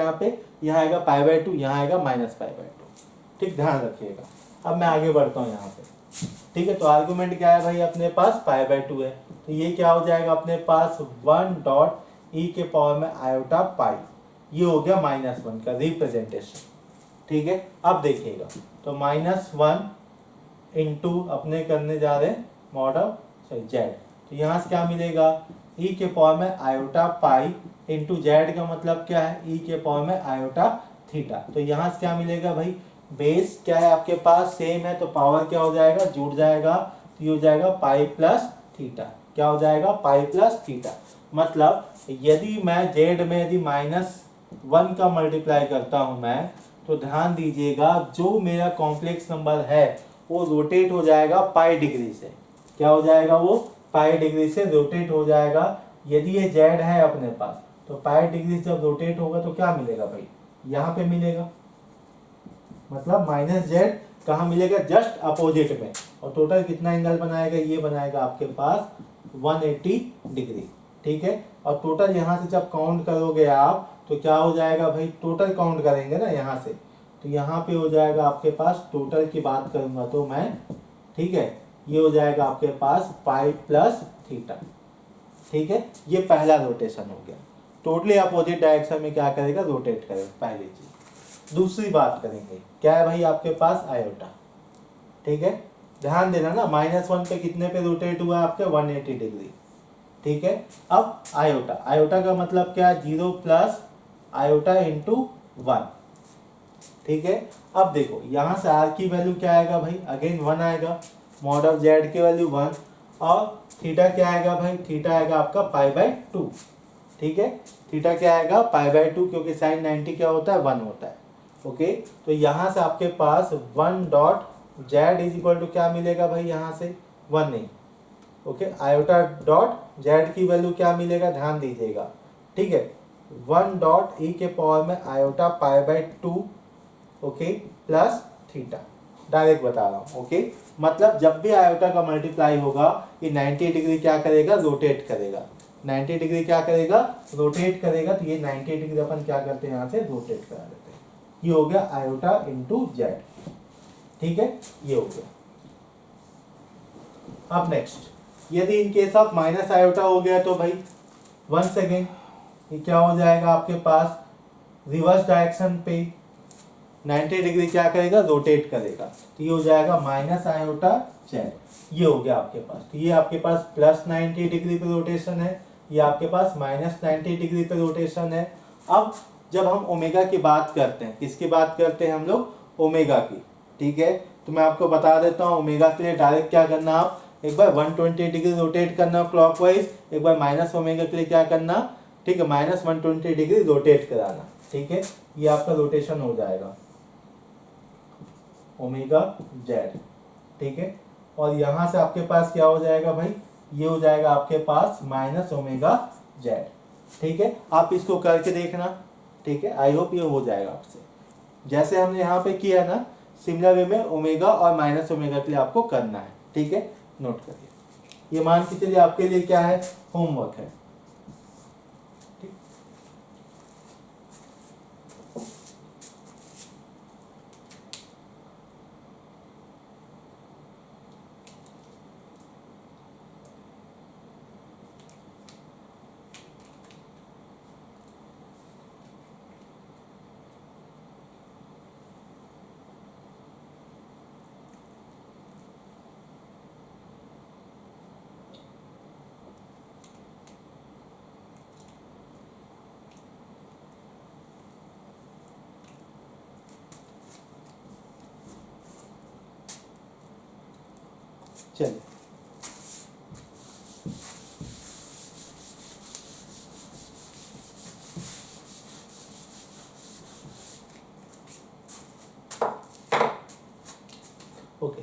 A: यहाँ आएगा π/2, यहाँ आएगा -π/2, ठीक, ध्यान रखिएगा। अब मैं आगे बढ़ता हूँ यहाँ पे, ठीक है। तो आर्गुमेंट क्या है भाई, अपने पास π/2 है, तो ये क्या हो जाएगा अपने पास 1 डॉट ई के पावर में आयोटा पाई, ये हो गया -1 का रिप्रेजेंटेशन, ठीक है। अब देखिएगा, तो -1 इंटू अपने करने जा रहे हैं मॉड ऑफ सॉरी जेड, तो यहाँ से क्या मिलेगा, ई के पावर में आयोटा पाई इंटू जेड का मतलब क्या है, ई के पावर में आयोटा थीटा। तो यहाँ से क्या मिलेगा भाई, बेस क्या है आपके पास, सेम है, तो पावर क्या हो जाएगा, जुड़ जाएगा, तो ये हो जाएगा पाई प्लस थीटा, क्या हो जाएगा, पाई प्लस थीटा। मतलब यदि मैं जेड में यदि -1 का मल्टीप्लाई करता हूं मैं, तो ध्यान दीजिएगा, जो मेरा कॉम्प्लेक्स नंबर है वो रोटेट हो जाएगा पाई डिग्री से, क्या हो जाएगा, वो पाई डिग्री से रोटेट हो जाएगा। यदि ये जेड है अपने पास, तो पाई डिग्री जब रोटेट होगा तो क्या मिलेगा भाई, यहाँ पे मिलेगा, मतलब -z कहाँ मिलेगा, जस्ट अपोजिट में, और टोटल कितना एंगल बनाएगा, ये बनाएगा आपके पास 180 डिग्री, ठीक है। और टोटल यहाँ से जब काउंट करोगे आप तो क्या हो जाएगा भाई, टोटल काउंट करेंगे ना यहाँ से, तो यहाँ पे हो जाएगा आपके पास, टोटल की बात करूंगा तो मैं, ठीक है, ये हो जाएगा आपके पास पाई प्लस थीटा, ठीक है। ये पहला रोटेशन हो गया, टोटली अपोजिट डायरेक्शन में क्या करेगा, रोटेट करेगा, पहली चीज। दूसरी बात करेंगे, क्या है भाई आपके पास, आयोटा, ठीक है। ध्यान देना ना, -1 पे कितने पे रोटेट हुआ आपके, 180 डिग्री, ठीक है। अब आयोटा, आयोटा का मतलब क्या है, 0 प्लस आयोटा इंटू 1, ठीक है। अब देखो यहाँ से आर की वैल्यू क्या आएगा भाई, अगेन 1 आएगा, मॉड ऑफ जेड की वैल्यू 1, और थीटा क्या आएगा भाई, थीटा आएगा आपका π/2। ठीक है, थीटा क्या आएगा π/2, क्योंकि साइन 90 क्या होता है 1 होता है। ओके, तो यहाँ से आपके पास 1 डॉट z = क्या मिलेगा भाई, यहाँ से 1 नहीं। ओके, आयोटा डॉट z की वैल्यू क्या मिलेगा, ध्यान दीजिएगा। ठीक है, 1 डॉट e के पावर में iota π/2 okay plus theta, direct बता रहा हूँ। ओके, मतलब जब भी आयोटा का मल्टीप्लाई होगा ये 90 डिग्री क्या करेगा, रोटेट करेगा। 90 डिग्री क्या करेगा, रोटेट करेगा। तो ये 90 डिग्री अपन क्या करते हैं, यहाँ से रोटेट करा देते हैं। ये हो गया आयोटा इंटू जेड। ठीक है, ये हो गया। अब नेक्स्ट, यदि in case of minus iota हो गया तो भाई वंस अगेन ये क्या हो जाएगा आपके पास, रिवर्स डायरेक्शन पे 90 डिग्री क्या करेगा, रोटेट करेगा। तो ये हो जाएगा माइनस आयोटा जेड। ये हो गया आपके पास। तो ये आपके पास प्लस 90 डिग्री पे रोटेशन है, ये आपके पास माइनस 90 डिग्री पे रोटेशन है। अब जब हम ओमेगा की बात करते हैं, किसकी बात करते हैं हम लोग, ओमेगा की। ठीक है, तो मैं आपको बता देता हूँ ओमेगा के लिए डायरेक्ट क्या करना, आप एक बार 120 डिग्री रोटेट करना क्लॉकवाइज, एक बार माइनस ओमेगा के लिए क्या करना, ठीक है, माइनस 120 डिग्री रोटेट कराना। ठीक है, ये आपका रोटेशन हो जाएगा ओमेगा जेड। ठीक है, और यहां से आपके पास क्या हो जाएगा भाई, ये हो जाएगा आपके पास माइनस ओमेगा जेड। ठीक है, आप इसको करके देखना। ठीक है, आई होप ये हो जाएगा आपसे, जैसे हमने यहाँ पे किया ना, सिमिलर वे में ओमेगा और माइनस ओमेगा के लिए आपको करना है। ठीक है, नोट करिए, ये मान के चलिए आपके लिए क्या है, होमवर्क है। चलिए, ओके,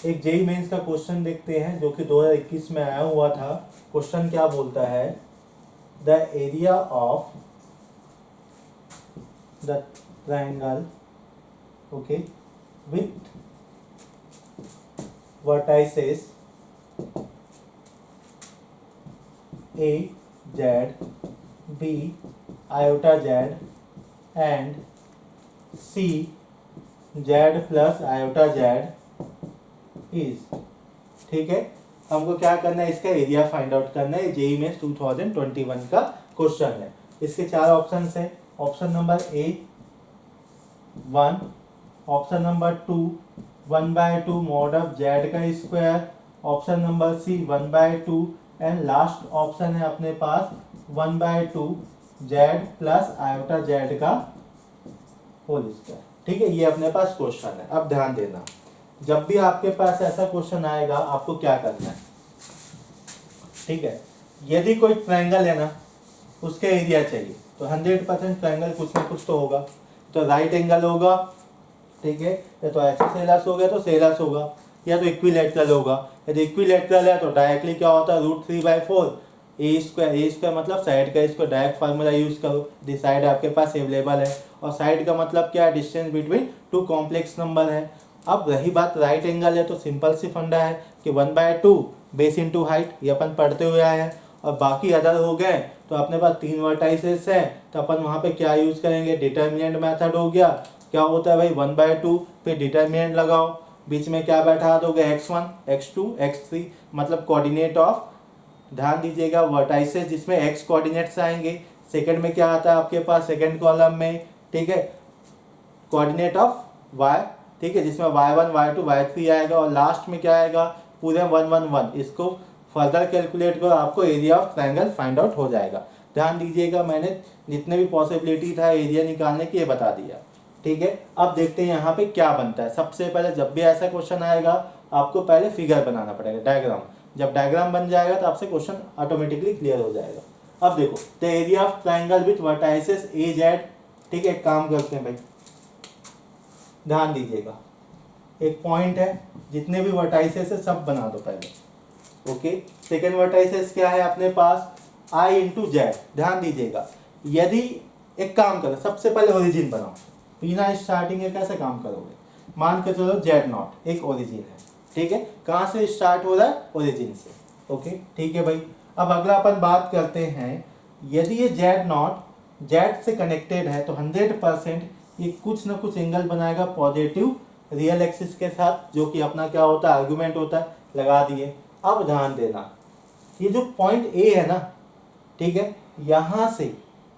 A: एक जेई मेंस का क्वेश्चन देखते हैं जो कि 2021 में आया हुआ था। क्वेश्चन क्या बोलता है, the area of the triangle okay with vertices A Z B iota Z and C Z plus iota Z is, ठीक है, हमको क्या करना है, इसका एरिया फाइंड आउट करना है। जेईई मेंस 2021 का क्वेश्चन है। इसके 4 ऑप्शन है। Option number A 1, option number 2 1/2 mod of Z का square, option number C 1/2 and last option है अपने पास 1/2 जेड प्लस आयोटा जेड का होल स्क्वायर। ठीक है, ये अपने पास क्वेश्चन है। अब ध्यान देना, जब भी आपके पास ऐसा क्वेश्चन आएगा आपको क्या करना है। ठीक है, यदि कोई ट्रायंगल है ना, उसके एरिया चाहिए, तो 100% ट्रायंगल कुछ ना कुछ तो होगा। तो राइट एंगल होगा, ठीक है, या तो आइसोसेलेस हो गया तो सेलस होगा, या तो इक्विलैटरल होगा। यदि इक्विलैटरल है तो डायरेक्टली क्या होता है, √3/4 ए स्क्वायर मतलब साइड का स्क्वायर। डायरेक्ट फार्मूला यूज करो, दी साइड आपके पास अवेलेबल है, और साइड का मतलब क्या है, डिस्टेंस बिटवीन 2 कॉम्प्लेक्स नंबर है। अब रही बात राइट एंगल है, तो सिंपल सी फंडा है कि 1/2 बेस इंटू हाइट, ये अपन पढ़ते हुए आए हैं। और बाकी अदर हो गए तो अपने पास 3 वर्टाइसेस हैं, तो अपन वहाँ पे क्या यूज करेंगे, डिटर्मिनेंट मेथड हो गया। क्या होता है भाई, 1/2 फिर डिटर्मिनेंट लगाओ, बीच में क्या बैठा दोगे, x1 x2 x3, मतलब कोऑर्डिनेट ऑफ, ध्यान दीजिएगा, वर्टाइसेस जिसमें x कोऑर्डिनेट्स आएंगे। सेकंड में क्या आता है आपके पास, सेकंड कॉलम में, ठीक है, कोऑर्डिनेट ऑफ y, ठीक है, जिसमें y1 y2 y3 आएगा, और लास्ट में क्या आएगा, पूरे 1 1 1। इसको फर्दर कैलकुलेट करो, आपको area of triangle find out हो जाएगा। ध्यान दीजिएगा, मैंने जितने भी पॉसिबिलिटी था एरिया निकालने की ये बता दिया। ठीक है, अब देखते हैं यहाँ पे क्या बनता है। सबसे पहले जब भी ऐसा क्वेश्चन आएगा आपको पहले फिगर बनाना पड़ेगा, डायग्राम। जब डायग्राम बन जाएगा तो आपसे क्वेश्चन ऑटोमेटिकली क्लियर हो जाएगा। अब देखो the area of triangle with vertices A Z, ठीक है, एक काम करते हैं भाई, ध्यान दीजिएगा, एक पॉइंट है, जितने भी वर्टाइसेस है सब बना दो पहले। ओके, सेकेंड वर्टाइसेस क्या है अपने पास, आई इंटू जेड। ध्यान दीजिएगा, यदि एक काम करो, सबसे पहले ओरिजिन बनाओ, बिना स्टार्टिंग है कैसे काम करोगे, मान के चलो जेड नॉट एक ओरिजिन है, ठीक है, कहाँ से स्टार्ट हो रहा है, ओरिजिन से। ओके ठीक है भाई। अब अगला अपन बात करते हैं, यदि ये जेड नॉट जेड से कनेक्टेड है तो 100% ये कुछ ना कुछ एंगल बनाएगा पॉजिटिव रियल एक्सिस के साथ, जो कि अपना क्या होता है, आर्गुमेंट होता है, लगा दिए। अब ध्यान देना, ये जो पॉइंट ए है ना, ठीक है, यहाँ से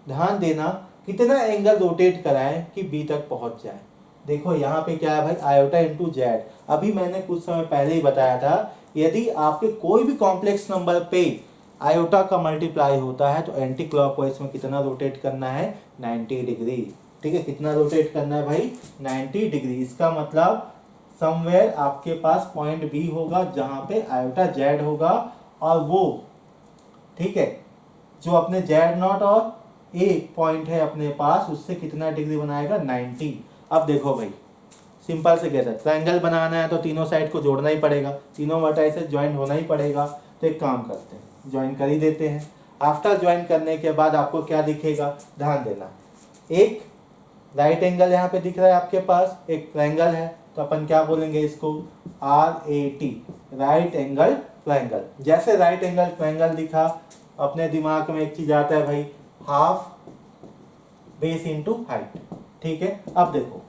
A: ध्यान देना कितना एंगल रोटेट कराएं कि बी तक पहुंच जाए। देखो यहाँ पे क्या है भाई, आयोटा इंटू जेड। अभी मैंने कुछ समय पहले ही बताया था, यदि आपके कोई भी कॉम्प्लेक्स नंबर पे आयोटा का मल्टीप्लाई होता है तो एंटी क्लॉकवाइज में कितना रोटेट करना है, 90 डिग्री। ठीक है, कितना रोटेट करना है भाई, 90 डिग्री। इसका मतलब समवेयर आपके पास पॉइंट बी होगा जहां पे आयोटा जेड होगा, और वो, ठीक है, जो अपने जेड नॉट और ए पॉइंट है अपने पास, उससे कितना डिग्री बनाएगा, 90। अब देखो भाई, सिंपल से कैसा, ट्रायंगल बनाना है तो तीनों साइड को जोड़ना ही पड़ेगा, तीनों वर्टाइसेस ज्वाइन होना ही पड़ेगा। तो एक काम करते हैं, ज्वाइन कर ही देते हैं। आफ्टर ज्वाइन करने के बाद आपको क्या दिखेगा, ध्यान देना, एक राइट एंगल यहाँ पे दिख रहा है आपके पास, एक ट्रायंगल है, तो अपन क्या बोलेंगे इसको, RAT, राइट एंगल ट्रायंगल। जैसे राइट एंगल ट्रायंगल दिखा, अपने दिमाग में एक चीज आता है भाई, हाफ बेस इंटू हाइट। ठीक है, अब देखो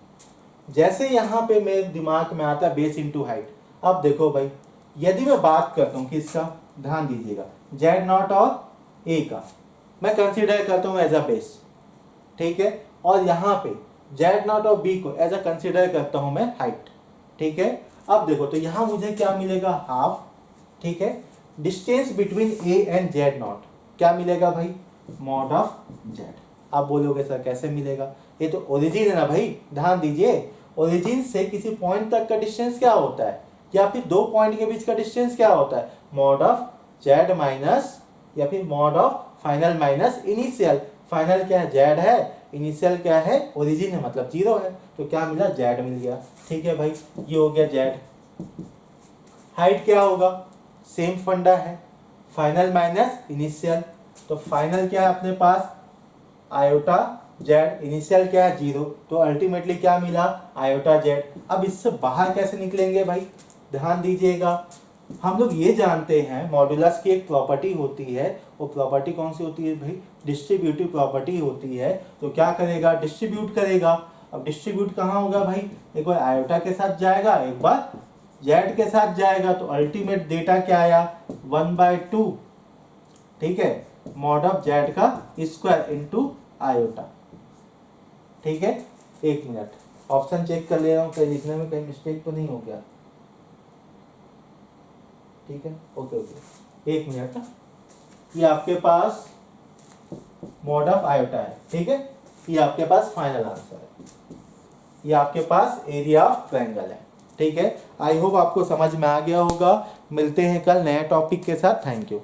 A: जैसे यहाँ पे मेरे दिमाग में आता है बेस इंटू हाइट। अब देखो भाई, यदि मैं बात करता हूँ किसका, ध्यान दीजिएगा, जेड नॉट और ए का, मैं कंसीडर करता हूँ एज अ बेस, ठीक है, और यहाँ पे जेड नॉट और बी को एज अ कंसीडर करता हूँ मैं हाइट। ठीक है, अब देखो तो यहाँ मुझे क्या मिलेगा, हाफ, ठीक है, distance between A and Z not क्या मिलेगा भाई, मॉड ऑफ जेड। आप बोलोगे सर कैसे मिलेगा, ये तो ओरिजिन है ना भाई। ध्यान दीजिए, ओरिजिन से किसी पॉइंट तक का डिस्टेंस क्या होता है, या फिर दो पॉइंट के बीच का डिस्टेंस क्या होता है, मॉड ऑफ जेड माइनस, या फिर mod of final minus initial. Final क्या है, जेड है, इनिशियल क्या है, ओरिजिन है, मतलब 0 है, तो क्या मिला, जेड मिल गया। ठीक है भाई, ये हो गया जेड। हाइट क्या होगा, सेम फंडा है, फाइनल माइनस इनिशियल, तो फाइनल क्या है अपने पास, आयोटा जेड, इनिशियल क्या है 0, तो अल्टीमेटली क्या मिला, आयोटा जेड। अब इससे बाहर कैसे निकलेंगे भाई, ध्यान दीजिएगा, हम लोग ये जानते हैं मॉड्यूलस की एक प्रॉपर्टी होती है, वो प्रॉपर्टी कौन सी होती है भाई, डिस्ट्रीब्यूटिव प्रॉपर्टी होती है। तो क्या करेगा, डिस्ट्रीब्यूट करेगा। अब डिस्ट्रीब्यूट कहाँ होगा भाई, एक बार आयोटा के साथ जाएगा, एक बार जेड के साथ जाएगा, तो अल्टीमेट डेटा क्या आया, 1/2, ठीक है, मॉड ऑफ जेड का स्क्वायर इंटू आयोटा। ठीक है, एक मिनट, ऑप्शन चेक कर ले रहा हूँ, कहीं लिखने में कहीं मिस्टेक तो नहीं हो गया। ठीक है, ओके ओके, एक मिनट, ये आपके पास मॉड ऑफ आयोटा है, ठीक है, ये आपके पास फाइनल आंसर है, ये आपके पास एरिया ऑफ ट्रायंगल है। ठीक है, आई होप आपको समझ में आ गया होगा। मिलते हैं कल नए टॉपिक के साथ, थैंक यू।